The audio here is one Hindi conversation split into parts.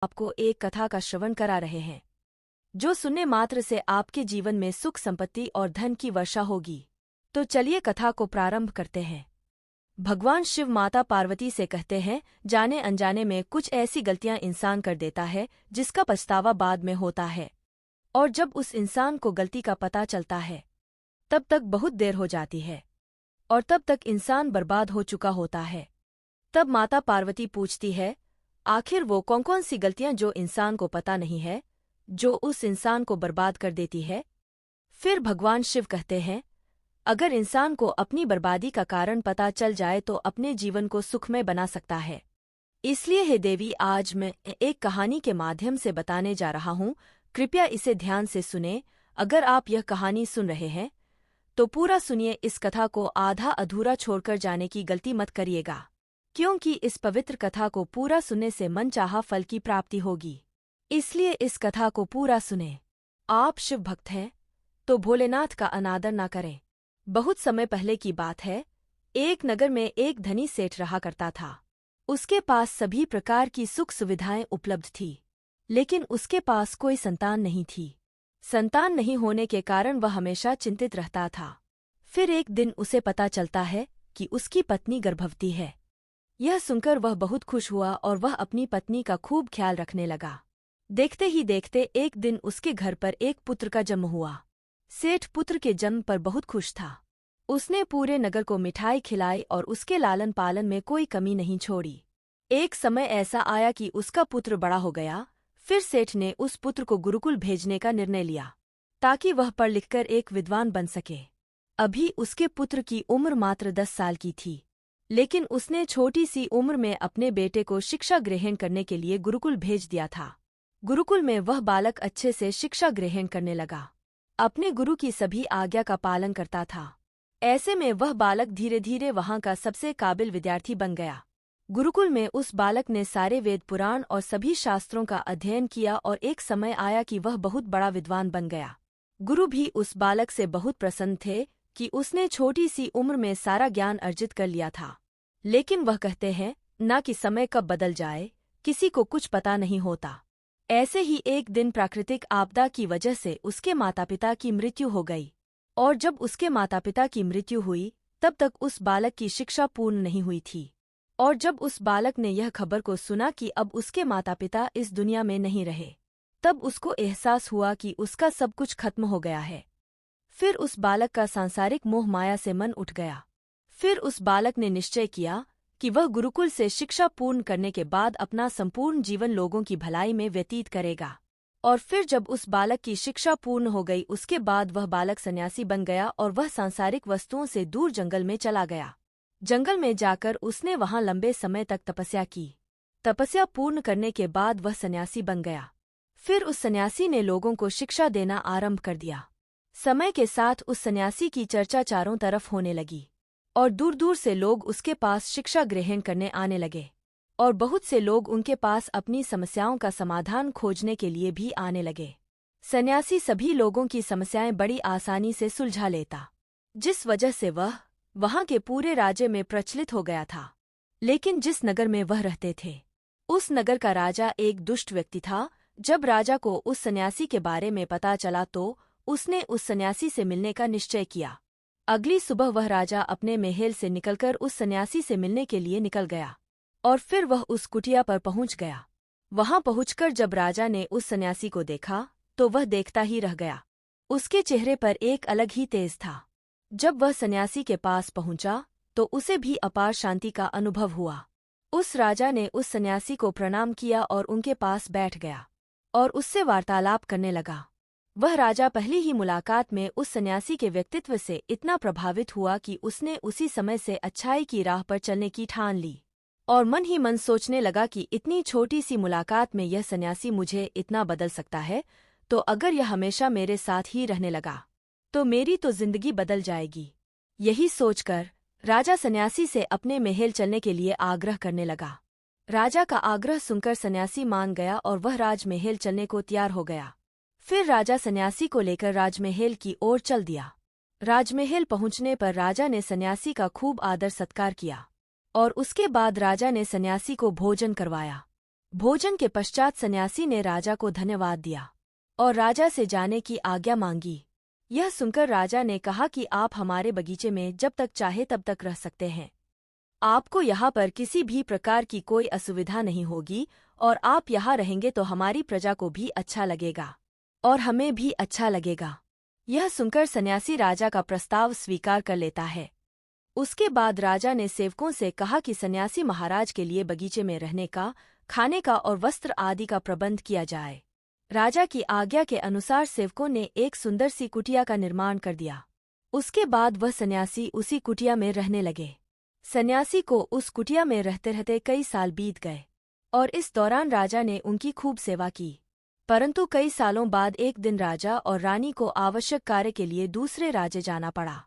आपको एक कथा का श्रवण करा रहे हैं, जो सुनने मात्र से आपके जीवन में सुख संपत्ति और धन की वर्षा होगी। तो चलिए कथा को प्रारंभ करते हैं। भगवान शिव माता पार्वती से कहते हैं, जाने अनजाने में कुछ ऐसी गलतियां इंसान कर देता है जिसका पछतावा बाद में होता है, और जब उस इंसान को गलती का पता चलता है तब तक बहुत देर हो जाती है और तब तक इंसान बर्बाद हो चुका होता है। तब माता पार्वती पूछती है, आखिर वो कौन कौन सी गलतियां जो इंसान को पता नहीं है, जो उस इंसान को बर्बाद कर देती है। फिर भगवान शिव कहते हैं, अगर इंसान को अपनी बर्बादी का कारण पता चल जाए तो अपने जीवन को सुखमय बना सकता है। इसलिए हे देवी, आज मैं एक कहानी के माध्यम से बताने जा रहा हूँ, कृपया इसे ध्यान से सुने। अगर आप यह कहानी सुन रहे हैं तो पूरा सुनिए, इस कथा को आधा अधूरा छोड़कर जाने की गलती मत करिएगा, क्योंकि इस पवित्र कथा को पूरा सुनने से मनचाहा फल की प्राप्ति होगी। इसलिए इस कथा को पूरा सुने। आप शिव भक्त हैं तो भोलेनाथ का अनादर ना करें। बहुत समय पहले की बात है, एक नगर में एक धनी सेठ रहा करता था। उसके पास सभी प्रकार की सुख सुविधाएं उपलब्ध थी, लेकिन उसके पास कोई संतान नहीं थी। संतान नहीं होने के कारण वह हमेशा चिंतित रहता था। फिर एक दिन उसे पता चलता है कि उसकी पत्नी गर्भवती है। यह सुनकर वह बहुत खुश हुआ और वह अपनी पत्नी का खूब ख्याल रखने लगा। देखते ही देखते एक दिन उसके घर पर एक पुत्र का जन्म हुआ। सेठ पुत्र के जन्म पर बहुत खुश था। उसने पूरे नगर को मिठाई खिलाई और उसके लालन पालन में कोई कमी नहीं छोड़ी। एक समय ऐसा आया कि उसका पुत्र बड़ा हो गया। फिर सेठ ने उस पुत्र को गुरुकुल भेजने का निर्णय लिया, ताकि वह पढ़ लिखकर एक विद्वान बन सके। अभी उसके पुत्र की उम्र मात्र 10 साल की थी, लेकिन उसने छोटी सी उम्र में अपने बेटे को शिक्षा ग्रहण करने के लिए गुरुकुल भेज दिया था। गुरुकुल में वह बालक अच्छे से शिक्षा ग्रहण करने लगा, अपने गुरु की सभी आज्ञा का पालन करता था। ऐसे में वह बालक धीरे धीरे वहां का सबसे काबिल विद्यार्थी बन गया। गुरुकुल में उस बालक ने सारे वेद पुराण और सभी शास्त्रों का अध्ययन किया और एक समय आया कि वह बहुत बड़ा विद्वान बन गया। गुरु भी उस बालक से बहुत प्रसन्न थे कि उसने छोटी सी उम्र में सारा ज्ञान अर्जित कर लिया था। लेकिन वह कहते हैं ना कि समय कब बदल जाए, किसी को कुछ पता नहीं होता। ऐसे ही एक दिन प्राकृतिक आपदा की वजह से उसके माता पिता की मृत्यु हो गई, और जब उसके माता पिता की मृत्यु हुई तब तक उस बालक की शिक्षा पूर्ण नहीं हुई थी। और जब उस बालक ने यह खबर को सुना कि अब उसके माता पिता इस दुनिया में नहीं रहे, तब उसको एहसास हुआ कि उसका सब कुछ खत्म हो गया है। फिर उस बालक का सांसारिक मोह माया से मन उठ गया। फिर उस बालक ने निश्चय किया कि वह गुरुकुल से शिक्षा पूर्ण करने के बाद अपना संपूर्ण जीवन लोगों की भलाई में व्यतीत करेगा। और फिर जब उस बालक की शिक्षा पूर्ण हो गई, उसके बाद वह बालक सन्यासी बन गया और वह सांसारिक वस्तुओं से दूर जंगल में चला गया। जंगल में जाकर उसने वहां लंबे समय तक तपस्या की। तपस्या पूर्ण करने के बाद वह सन्यासी बन गया। फिर उस सन्यासी ने लोगों को शिक्षा देना आरंभ कर दिया। समय के साथ उस सन्यासी की चर्चा चारों तरफ होने लगी और दूर दूर से लोग उसके पास शिक्षा ग्रहण करने आने लगे, और बहुत से लोग उनके पास अपनी समस्याओं का समाधान खोजने के लिए भी आने लगे। सन्यासी सभी लोगों की समस्याएं बड़ी आसानी से सुलझा लेता, जिस वजह से वह वहां के पूरे राज्य में प्रचलित हो गया था। लेकिन जिस नगर में वह रहते थे, उस नगर का राजा एक दुष्ट व्यक्ति था। जब राजा को उस सन्यासी के बारे में पता चला तो उसने उस सन्यासी से मिलने का निश्चय किया। अगली सुबह वह राजा अपने महल से निकलकर उस सन्यासी से मिलने के लिए निकल गया, और फिर वह उस कुटिया पर पहुंच गया। वहां पहुंचकर जब राजा ने उस सन्यासी को देखा तो वह देखता ही रह गया। उसके चेहरे पर एक अलग ही तेज था। जब वह सन्यासी के पास पहुंचा तो उसे भी अपार शांति का अनुभव हुआ। उस राजा ने उस सन्यासी को प्रणाम किया और उनके पास बैठ गया और उससे वार्तालाप करने लगा। वह राजा पहली ही मुलाकात में उस सन्यासी के व्यक्तित्व से इतना प्रभावित हुआ कि उसने उसी समय से अच्छाई की राह पर चलने की ठान ली, और मन ही मन सोचने लगा कि इतनी छोटी सी मुलाकात में यह सन्यासी मुझे इतना बदल सकता है, तो अगर यह हमेशा मेरे साथ ही रहने लगा तो मेरी तो जिंदगी बदल जाएगी। यही सोचकर राजा सन्यासी से अपने महल चलने के लिए आग्रह करने लगा। राजा का आग्रह सुनकर सन्यासी मान गया और वह राजमहल चलने को तैयार हो गया। फिर राजा सन्यासी को लेकर राजमहल की ओर चल दिया। राजमहल पहुंचने पर राजा ने सन्यासी का खूब आदर सत्कार किया, और उसके बाद राजा ने सन्यासी को भोजन करवाया। भोजन के पश्चात सन्यासी ने राजा को धन्यवाद दिया और राजा से जाने की आज्ञा मांगी। यह सुनकर राजा ने कहा कि आप हमारे बगीचे में जब तक चाहे तब तक रह सकते हैं। आपको यहाँ पर किसी भी प्रकार की कोई असुविधा नहीं होगी और आप यहाँ रहेंगे तो हमारी प्रजा को भी अच्छा लगेगा और हमें भी अच्छा लगेगा। यह सुनकर सन्यासी राजा का प्रस्ताव स्वीकार कर लेता है। उसके बाद राजा ने सेवकों से कहा कि सन्यासी महाराज के लिए बगीचे में रहने का, खाने का और वस्त्र आदि का प्रबंध किया जाए। राजा की आज्ञा के अनुसार सेवकों ने एक सुंदर सी कुटिया का निर्माण कर दिया। उसके बाद वह सन्यासी उसी कुटिया में रहने लगे। सन्यासी को उस कुटिया में रहते रहते कई साल बीत गए और इस दौरान राजा ने उनकी खूब सेवा की। परंतु कई सालों बाद एक दिन राजा और रानी को आवश्यक कार्य के लिए दूसरे राज्य जाना पड़ा,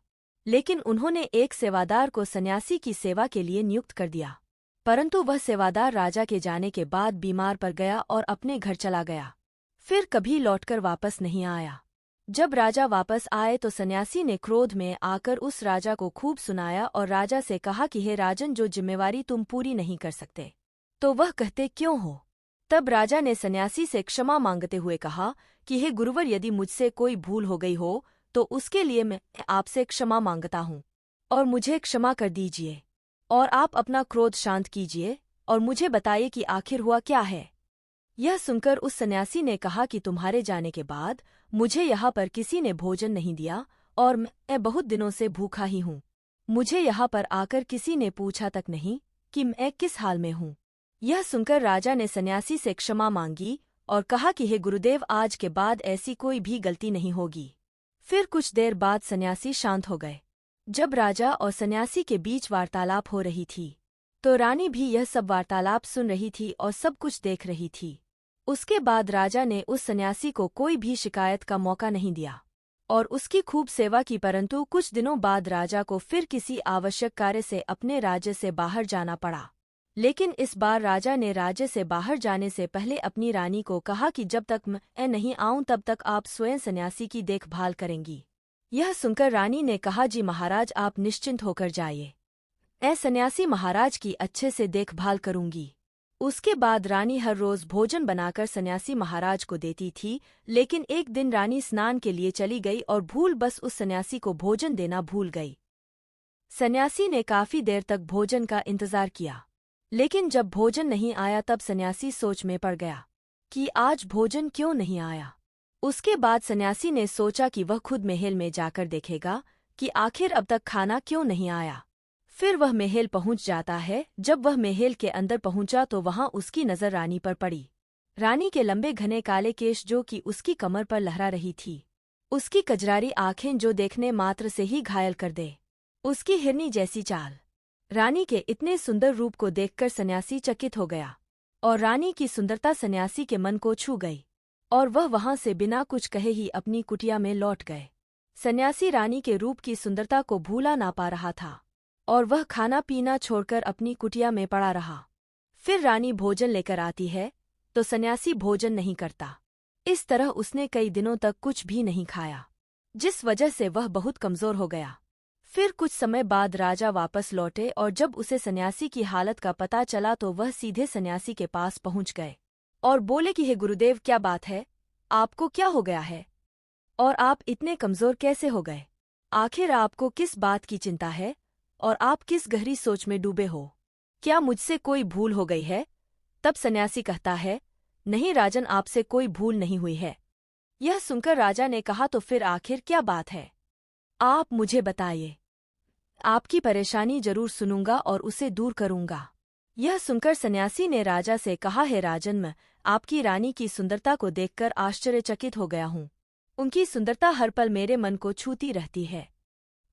लेकिन उन्होंने एक सेवादार को सन्यासी की सेवा के लिए नियुक्त कर दिया। परंतु वह सेवादार राजा के जाने के बाद बीमार पड़ गया और अपने घर चला गया। फिर कभी लौटकर वापस नहीं आया। जब राजा वापस आए तो सन्यासी ने क्रोध में आकर उस राजा को खूब सुनाया और राजा से कहा कि हे राजन, जो जिम्मेवारी तुम पूरी नहीं कर सकते तो वह कहते क्यों हो? तब राजा ने सन्यासी से क्षमा मांगते हुए कहा कि हे गुरुवर, यदि मुझसे कोई भूल हो गई हो तो उसके लिए मैं आपसे क्षमा मांगता हूँ और मुझे क्षमा कर दीजिए और आप अपना क्रोध शांत कीजिए और मुझे बताइए कि आखिर हुआ क्या है। यह सुनकर उस सन्यासी ने कहा कि तुम्हारे जाने के बाद मुझे यहाँ पर किसी ने भोजन नहीं दिया और मैं बहुत दिनों से भूखा ही हूँ। मुझे यहाँ पर आकर किसी ने पूछा तक नहीं कि मैं किस हाल में हूँ। यह सुनकर राजा ने सन्यासी से क्षमा मांगी और कहा कि हे गुरुदेव, आज के बाद ऐसी कोई भी गलती नहीं होगी। फिर कुछ देर बाद सन्यासी शांत हो गए। जब राजा और सन्यासी के बीच वार्तालाप हो रही थी तो रानी भी यह सब वार्तालाप सुन रही थी और सब कुछ देख रही थी। उसके बाद राजा ने उस सन्यासी को कोई भी शिकायत का मौका नहीं दिया और उसकी खूब सेवा की। परंतु कुछ दिनों बाद राजा को फिर किसी आवश्यक कार्य से अपने राज्य से बाहर जाना पड़ा, लेकिन इस बार राजा ने राज्य से बाहर जाने से पहले अपनी रानी को कहा कि जब तक मैं नहीं आऊं तब तक आप स्वयं सन्यासी की देखभाल करेंगी। यह सुनकर रानी ने कहा, जी महाराज, आप निश्चिंत होकर जाइए, मैं सन्यासी महाराज की अच्छे से देखभाल करूंगी। उसके बाद रानी हर रोज भोजन बनाकर सन्यासी महाराज को देती थी, लेकिन एक दिन रानी स्नान के लिए चली गई और भूल बस उस सन्यासी को भोजन देना भूल गई। सन्यासी ने काफी देर तक भोजन का इंतजार किया, लेकिन जब भोजन नहीं आया तब सन्यासी सोच में पड़ गया कि आज भोजन क्यों नहीं आया। उसके बाद सन्यासी ने सोचा कि वह खुद महल में जाकर देखेगा कि आखिर अब तक खाना क्यों नहीं आया। फिर वह महल पहुंच जाता है। जब वह महल के अंदर पहुंचा तो वहां उसकी नजर रानी पर पड़ी। रानी के लंबे घने काले केश जो कि उसकी कमर पर लहरा रही थी, उसकी कजरारी आंखें जो देखने मात्र से ही घायल कर दे, उसकी हिरनी जैसी चाल। रानी के इतने सुंदर रूप को देखकर सन्यासी चकित हो गया और रानी की सुंदरता सन्यासी के मन को छू गई और वह वहां से बिना कुछ कहे ही अपनी कुटिया में लौट गए। सन्यासी रानी के रूप की सुंदरता को भूला ना पा रहा था और वह खाना पीना छोड़कर अपनी कुटिया में पड़ा रहा। फिर रानी भोजन लेकर आती है तो सन्यासी भोजन नहीं करता। इस तरह उसने कई दिनों तक कुछ भी नहीं खाया, जिस वजह से वह बहुत कमजोर हो गया। फिर कुछ समय बाद राजा वापस लौटे और जब उसे सन्यासी की हालत का पता चला तो वह सीधे सन्यासी के पास पहुंच गए और बोले कि हे गुरुदेव, क्या बात है, आपको क्या हो गया है और आप इतने कमजोर कैसे हो गए? आखिर आपको किस बात की चिंता है और आप किस गहरी सोच में डूबे हो? क्या मुझसे कोई भूल हो गई है? तब सन्यासी कहता है, नहीं राजन, आपसे कोई भूल नहीं हुई है। यह सुनकर राजा ने कहा, तो फिर आखिर क्या बात है, आप मुझे बताइए। आपकी परेशानी जरूर सुनूंगा और उसे दूर करूंगा। यह सुनकर सन्यासी ने राजा से कहा, है राजन, मैं आपकी रानी की सुंदरता को देखकर आश्चर्यचकित हो गया हूँ। उनकी सुंदरता हर पल मेरे मन को छूती रहती है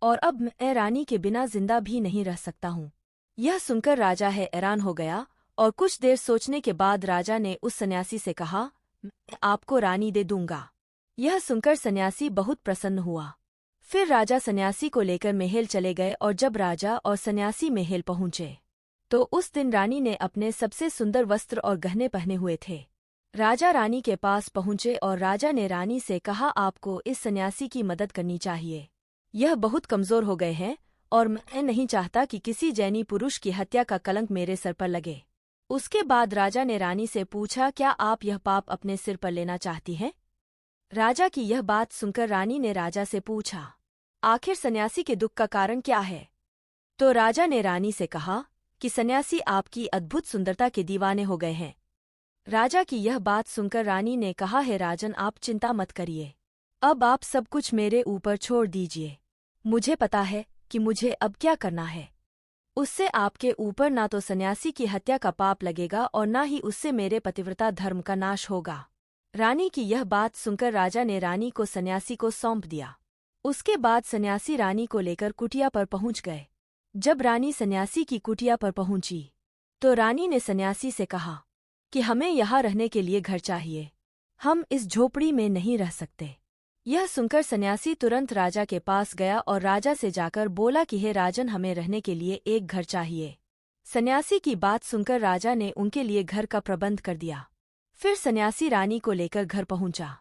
और अब मैं रानी के बिना जिंदा भी नहीं रह सकता हूँ। यह सुनकर राजा हैरान हो गया और कुछ देर सोचने के बाद राजा ने उस सन्यासी से कहा, मैं आपको रानी दे दूंगा। यह सुनकर सन्यासी बहुत प्रसन्न हुआ। फिर राजा सन्यासी को लेकर महल चले गए और जब राजा और सन्यासी महल पहुंचे तो उस दिन रानी ने अपने सबसे सुंदर वस्त्र और गहने पहने हुए थे। राजा रानी के पास पहुंचे और राजा ने रानी से कहा, आपको इस सन्यासी की मदद करनी चाहिए। यह बहुत कमजोर हो गए हैं और मैं नहीं चाहता कि किसी जैनी पुरुष की हत्या का कलंक मेरे सर पर लगे। उसके बाद राजा ने रानी से पूछा, क्या आप यह पाप अपने सिर पर लेना चाहती हैं? राजा की यह बात सुनकर रानी ने राजा से पूछा, आखिर सन्यासी के दुख का कारण क्या है? तो राजा ने रानी से कहा कि सन्यासी आपकी अद्भुत सुंदरता के दीवाने हो गए हैं। राजा की यह बात सुनकर रानी ने कहा, है राजन, आप चिंता मत करिए, अब आप सब कुछ मेरे ऊपर छोड़ दीजिए। मुझे पता है कि मुझे अब क्या करना है। उससे आपके ऊपर ना तो सन्यासी की हत्या का पाप लगेगा और ना ही उससे मेरे पतिव्रता धर्म का नाश होगा। रानी की यह बात सुनकर राजा ने रानी को सन्यासी को सौंप दिया। उसके बाद सन्यासी रानी को लेकर कुटिया पर पहुंच गए। जब रानी सन्यासी की कुटिया पर पहुंची तो रानी ने सन्यासी से कहा कि हमें यहाँ रहने के लिए घर चाहिए, हम इस झोपड़ी में नहीं रह सकते। यह सुनकर सन्यासी तुरंत राजा के पास गया और राजा से जाकर बोला कि हे राजन, हमें रहने के लिए एक घर चाहिए। सन्यासी की बात सुनकर राजा ने उनके लिए घर का प्रबंध कर दिया। फिर सन्यासी रानी को लेकर घर पहुंचा।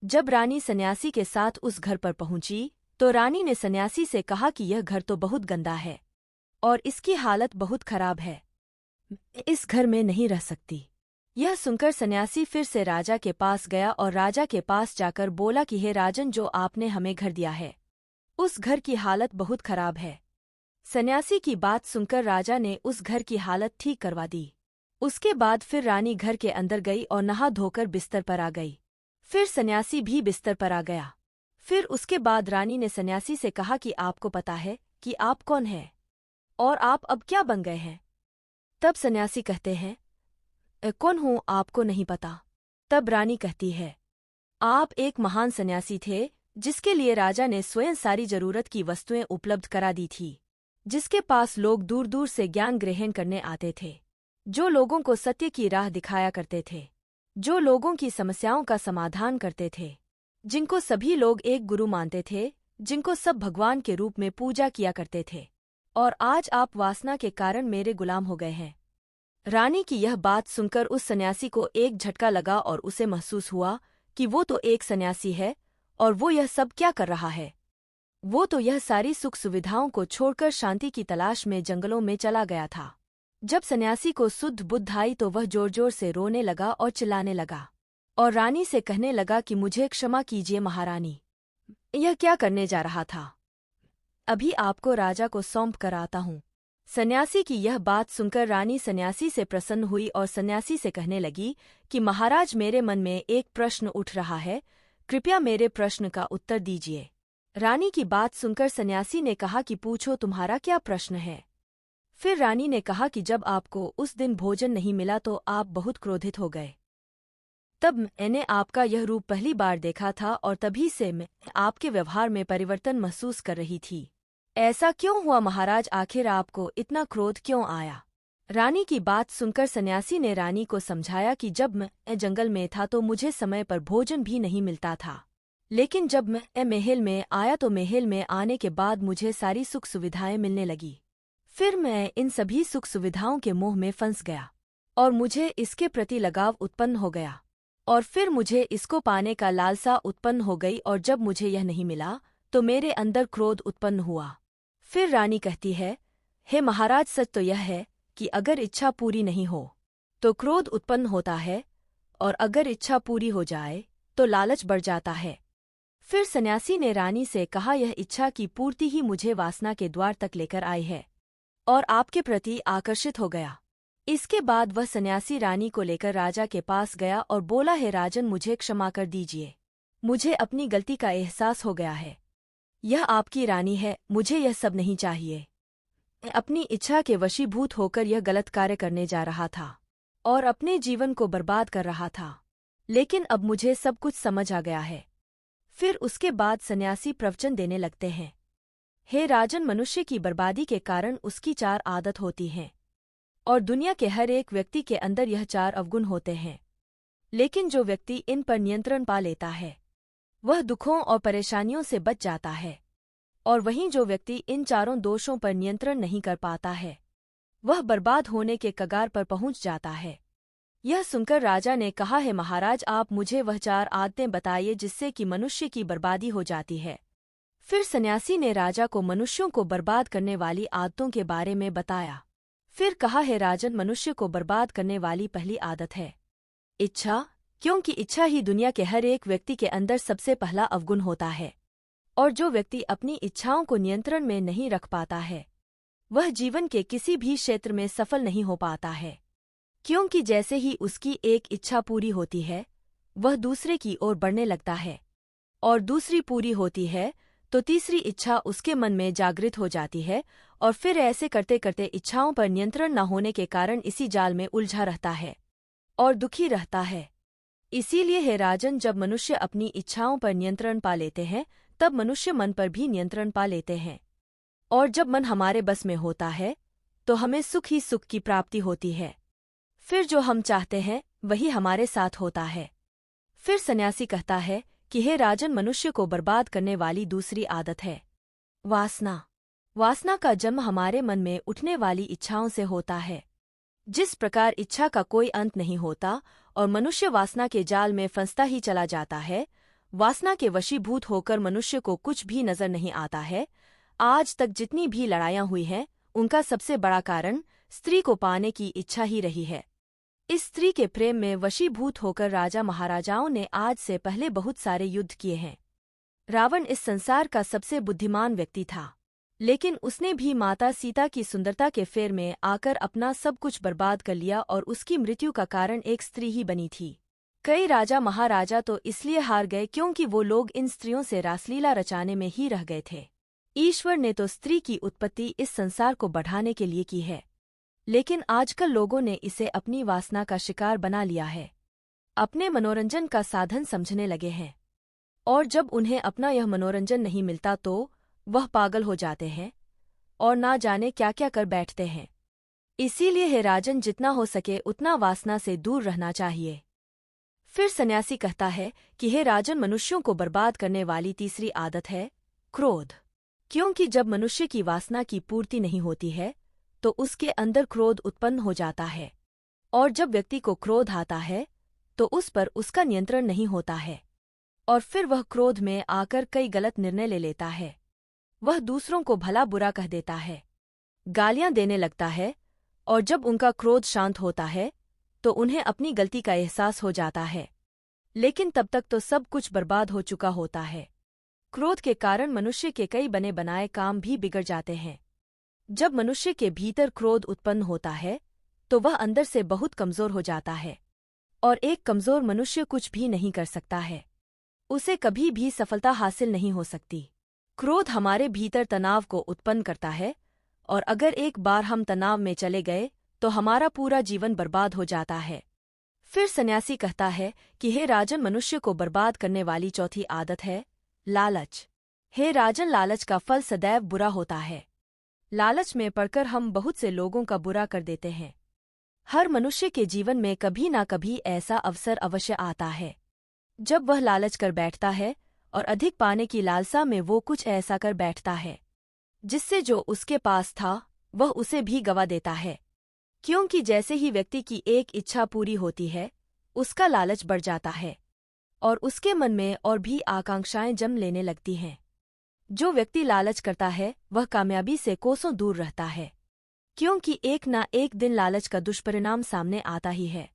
जब रानी सन्यासी के साथ उस घर पर पहुंची तो रानी ने सन्यासी से कहा कि यह घर तो बहुत गंदा है और इसकी हालत बहुत खराब है, इस घर में नहीं रह सकती। यह सुनकर सन्यासी फिर से राजा के पास गया और राजा के पास जाकर बोला कि हे राजन, जो आपने हमें घर दिया है उस घर की हालत बहुत खराब है। सन्यासी की बात सुनकर राजा ने उस घर की हालत ठीक करवा दी। उसके बाद फिर रानी घर के अंदर गई और नहा धोकर बिस्तर पर आ गई। फिर सन्यासी भी बिस्तर पर आ गया। फिर उसके बाद रानी ने सन्यासी से कहा कि आपको पता है कि आप कौन हैं और आप अब क्या बन गए हैं? तब सन्यासी कहते हैं, कौन हूँ आपको नहीं पता। तब रानी कहती है, आप एक महान सन्यासी थे जिसके लिए राजा ने स्वयं सारी जरूरत की वस्तुएं उपलब्ध करा दी थी, जिसके पास लोग दूर दूर से ज्ञान ग्रहण करने आते थे, जो लोगों को सत्य की राह दिखाया करते थे, जो लोगों की समस्याओं का समाधान करते थे, जिनको सभी लोग एक गुरु मानते थे, जिनको सब भगवान के रूप में पूजा किया करते थे। और आज आप वासना के कारण मेरे गुलाम हो गए हैं। रानी की यह बात सुनकर उस सन्यासी को एक झटका लगा और उसे महसूस हुआ कि वो तो एक सन्यासी है और वो यह सब क्या कर रहा है। वो तो यह सारी सुख सुविधाओं को छोड़कर शांति की तलाश में जंगलों में चला गया था। जब सन्यासी को शुद्ध बुद्ध आई तो वह जोर जोर से रोने लगा और चिल्लाने लगा और रानी से कहने लगा कि मुझे क्षमा कीजिए महारानी, यह क्या करने जा रहा था, अभी आपको राजा को सौंप कर आता हूँ। सन्यासी की यह बात सुनकर रानी सन्यासी से प्रसन्न हुई और सन्यासी से कहने लगी कि महाराज, मेरे मन में एक प्रश्न उठ रहा है, कृपया मेरे प्रश्न का उत्तर दीजिए। रानी की बात सुनकर सन्यासी ने कहा कि पूछो, तुम्हारा क्या प्रश्न है। फिर रानी ने कहा कि जब आपको उस दिन भोजन नहीं मिला तो आप बहुत क्रोधित हो गए। तब मैंने आपका यह रूप पहली बार देखा था और तभी से मैं आपके व्यवहार में परिवर्तन महसूस कर रही थी। ऐसा क्यों हुआ महाराज, आखिर आपको इतना क्रोध क्यों आया? रानी की बात सुनकर सन्यासी ने रानी को समझाया कि जब मैं जंगल में था तो मुझे समय पर भोजन भी नहीं मिलता था, लेकिन जब मैं महल में आया तो महल में आने के बाद मुझे सारी सुख सुविधाएं मिलने लगी। फिर मैं इन सभी सुख सुविधाओं के मोह में फंस गया और मुझे इसके प्रति लगाव उत्पन्न हो गया और फिर मुझे इसको पाने का लालसा उत्पन्न हो गई और जब मुझे यह नहीं मिला तो मेरे अंदर क्रोध उत्पन्न हुआ। फिर रानी कहती है, हे महाराज, सच तो यह है कि अगर इच्छा पूरी नहीं हो तो क्रोध उत्पन्न होता है और अगर इच्छा पूरी हो जाए तो लालच बढ़ जाता है। फिर सन्यासी ने रानी से कहा, यह इच्छा की पूर्ति ही मुझे वासना के द्वार तक लेकर आई है और आपके प्रति आकर्षित हो गया। इसके बाद वह सन्यासी रानी को लेकर राजा के पास गया और बोला, हे राजन, मुझे क्षमा कर दीजिए, मुझे अपनी गलती का एहसास हो गया है। यह आपकी रानी है, मुझे यह सब नहीं चाहिए। मैं अपनी इच्छा के वशीभूत होकर यह गलत कार्य करने जा रहा था और अपने जीवन को बर्बाद कर रहा था, लेकिन अब मुझे सब कुछ समझ आ गया है। फिर उसके बाद सन्यासी प्रवचन देने लगते हैं, हे राजन, मनुष्य की बर्बादी के कारण उसकी 4 आदत होती हैं और दुनिया के हर एक व्यक्ति के अंदर यह 4 अवगुण होते हैं, लेकिन जो व्यक्ति इन पर नियंत्रण पा लेता है वह दुखों और परेशानियों से बच जाता है, और वहीं जो व्यक्ति इन 4 दोषों पर नियंत्रण नहीं कर पाता है वह बर्बाद होने के कगार पर पहुंच जाता है। यह सुनकर राजा ने कहा, है महाराज, आप मुझे वह 4 आदतें बताइए जिससे कि मनुष्य की बर्बादी हो जाती है। फिर सन्यासी ने राजा को मनुष्यों को बर्बाद करने वाली आदतों के बारे में बताया। फिर कहा, हे राजन, मनुष्य को बर्बाद करने वाली पहली आदत है इच्छा, क्योंकि इच्छा ही दुनिया के हर एक व्यक्ति के अंदर सबसे पहला अवगुण होता है। और जो व्यक्ति अपनी इच्छाओं को नियंत्रण में नहीं रख पाता है, वह जीवन के किसी भी क्षेत्र में सफल नहीं हो पाता है, क्योंकि जैसे ही उसकी एक इच्छा पूरी होती है, वह दूसरे की ओर बढ़ने लगता है, और दूसरी पूरी होती है तो तीसरी इच्छा उसके मन में जागृत हो जाती है, और फिर ऐसे करते करते इच्छाओं पर नियंत्रण न होने के कारण इसी जाल में उलझा रहता है और दुखी रहता है। इसीलिए हे राजन, जब मनुष्य अपनी इच्छाओं पर नियंत्रण पा लेते हैं, तब मनुष्य मन पर भी नियंत्रण पा लेते हैं। और जब मन हमारे बस में होता है तो हमें सुख ही सुख की प्राप्ति होती है। फिर जो हम चाहते हैं वही हमारे साथ होता है। फिर सन्यासी कहता है कि हे राजन, मनुष्य को बर्बाद करने वाली दूसरी आदत है वासना। वासना का जन्म हमारे मन में उठने वाली इच्छाओं से होता है। जिस प्रकार इच्छा का कोई अंत नहीं होता और मनुष्य वासना के जाल में फंसता ही चला जाता है, वासना के वशीभूत होकर मनुष्य को कुछ भी नजर नहीं आता है। आज तक जितनी भी लड़ाइयां हुई हैं, उनका सबसे बड़ा कारण स्त्री को पाने की इच्छा ही रही है। इस स्त्री के प्रेम में वशीभूत होकर राजा महाराजाओं ने आज से पहले बहुत सारे युद्ध किए हैं। रावण इस संसार का सबसे बुद्धिमान व्यक्ति था, लेकिन उसने भी माता सीता की सुंदरता के फेर में आकर अपना सब कुछ बर्बाद कर लिया, और उसकी मृत्यु का कारण एक स्त्री ही बनी थी। कई राजा महाराजा तो इसलिए हार गए क्योंकि वो लोग इन स्त्रियों से रासलीला रचाने में ही रह गए थे। ईश्वर ने तो स्त्री की उत्पत्ति इस संसार को बढ़ाने के लिए की है, लेकिन आजकल लोगों ने इसे अपनी वासना का शिकार बना लिया है, अपने मनोरंजन का साधन समझने लगे हैं। और जब उन्हें अपना यह मनोरंजन नहीं मिलता तो वह पागल हो जाते हैं और ना जाने क्या क्या कर बैठते हैं। इसीलिए हे राजन, जितना हो सके उतना वासना से दूर रहना चाहिए। फिर सन्यासी कहता है कि हे राजन, मनुष्यों को बर्बाद करने वाली तीसरी आदत है क्रोध। क्योंकि जब मनुष्य की वासना की पूर्ति नहीं होती है तो उसके अंदर क्रोध उत्पन्न हो जाता है, और जब व्यक्ति को क्रोध आता है तो उस पर उसका नियंत्रण नहीं होता है, और फिर वह क्रोध में आकर कई गलत निर्णय ले लेता है। वह दूसरों को भला बुरा कह देता है, गालियां देने लगता है, और जब उनका क्रोध शांत होता है तो उन्हें अपनी गलती का एहसास हो जाता है, लेकिन तब तक तो सब कुछ बर्बाद हो चुका होता है। क्रोध के कारण मनुष्य के कई बने बनाए काम भी बिगड़ जाते हैं। जब मनुष्य के भीतर क्रोध उत्पन्न होता है तो वह अंदर से बहुत कमजोर हो जाता है, और एक कमजोर मनुष्य कुछ भी नहीं कर सकता है, उसे कभी भी सफलता हासिल नहीं हो सकती। क्रोध हमारे भीतर तनाव को उत्पन्न करता है, और अगर एक बार हम तनाव में चले गए तो हमारा पूरा जीवन बर्बाद हो जाता है। फिर सन्यासी कहता है कि हे राजन, मनुष्य को बर्बाद करने वाली चौथी आदत है लालच। हे राजन, लालच का फल सदैव बुरा होता है। लालच में पड़कर हम बहुत से लोगों का बुरा कर देते हैं। हर मनुष्य के जीवन में कभी ना कभी ऐसा अवसर अवश्य आता है जब वह लालच कर बैठता है, और अधिक पाने की लालसा में वो कुछ ऐसा कर बैठता है जिससे जो उसके पास था वह उसे भी गवा देता है। क्योंकि जैसे ही व्यक्ति की एक इच्छा पूरी होती है, उसका लालच बढ़ जाता है और उसके मन में और भी आकांक्षाएं जन्म लेने लगती हैं। जो व्यक्ति लालच करता है वह कामयाबी से कोसों दूर रहता है, क्योंकि एक ना एक दिन लालच का दुष्परिणाम सामने आता ही है।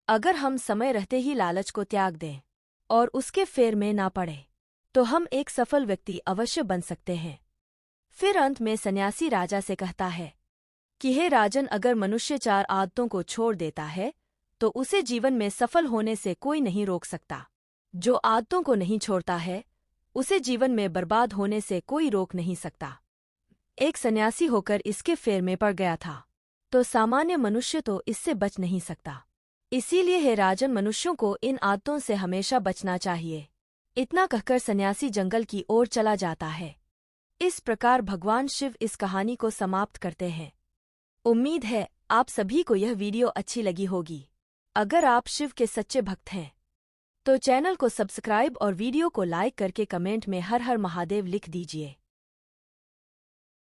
अगर हम समय रहते ही लालच को त्याग दें और उसके फेर में ना पड़े तो हम एक सफल व्यक्ति अवश्य बन सकते हैं। फिर अंत में सन्यासी राजा से कहता है कि हे राजन, अगर मनुष्य 4 आदतों को छोड़ देता है तो उसे जीवन में सफल होने से कोई नहीं रोक सकता। जो आदतों को नहीं छोड़ता है उसे जीवन में बर्बाद होने से कोई रोक नहीं सकता। एक सन्यासी होकर इसके फेर में पड़ गया था तो सामान्य मनुष्य तो इससे बच नहीं सकता। इसीलिए हे राजन, मनुष्यों को इन आदतों से हमेशा बचना चाहिए। इतना कहकर सन्यासी जंगल की ओर चला जाता है। इस प्रकार भगवान शिव इस कहानी को समाप्त करते हैं। उम्मीद है आप सभी को यह वीडियो अच्छी लगी होगी। अगर आप शिव के सच्चे भक्त हैं तो चैनल को सब्सक्राइब और वीडियो को लाइक करके कमेंट में हर हर महादेव लिख दीजिए।